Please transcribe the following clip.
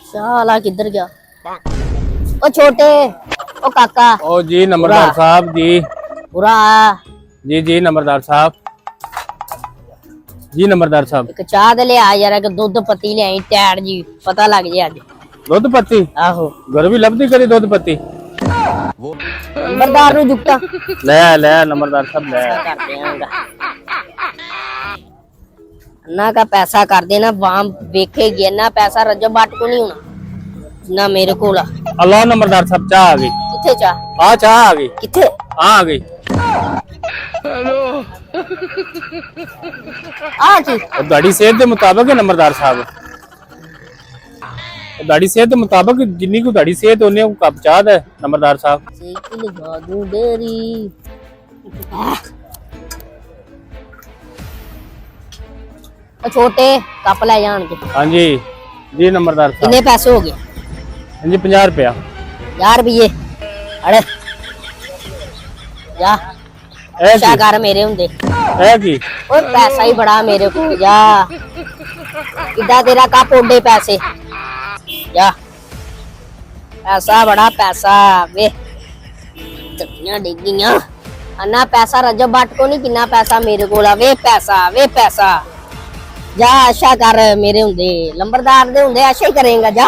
साला किधर गया? ओ छोटे, ओ काका। ओ जी नंबरदार साहब जी। पूरा जी जी नंबरदार साहब जी। नंबरदार साहब एक चाह दे ले आ यार, एक दूध पत्ती ले आई टैड जी, पता लग जाए आज। दुध पत्ती आहो घर भी लभदी करी दुध पत्ती। नंबरदार नु जुगता ले ले नंबरदार साहब ले। करते हैं अन्ना का पैसा कर देना वाम देखेगी ना, पैसा रजब बाट को नहीं होना ना मेरे को। अल्लाह नंबरदार साहब चाह आ गई। किथे चाह? आ चाह आ गई। किथे? आ गई। आ की ਤੁਹਾਡੀ ਸਿਹਤ ਦੇ ਮੁਤਾਬਕ ਹੈ ਨੰਬਰਦਾਰ ਸਾਹਿਬ। ਤੁਹਾਡੀ ਸਿਹਤ ਦੇ ਮੁਤਾਬਕ ਜਿੰਨੀ ਕੋ ਤੁਹਾਡੀ ਸਿਹਤ ਉਹਨੇ ਕੋ ਕੱਪ ਚਾਹ ਦਾ ਨੰਬਰਦਾਰ ਸਾਹਿਬ। ਸਾਈਕਲ ਭਾਗੂ ਡੇਰੀ छोटे कप ले जान के। हाँ जी जी नंबरदार साहब। कितने पैसे हो गए? हाँ जी 50 रुपया। 50 रुपये अरे जा क्या कर मेरे होंगे और पैसा ही बड़ा मेरे को। जा किदा तेरा कप ओडे पैसे जा, पैसा बड़ा पैसा वे डिगिया अन्ना पैसा रजब भट्ट को नहीं, किन्ना पैसा मेरे को वे पैसा जा। अच्छा कर मेरे होंगे लंबरदार दे होंगे अच्छा ही करेगा जा।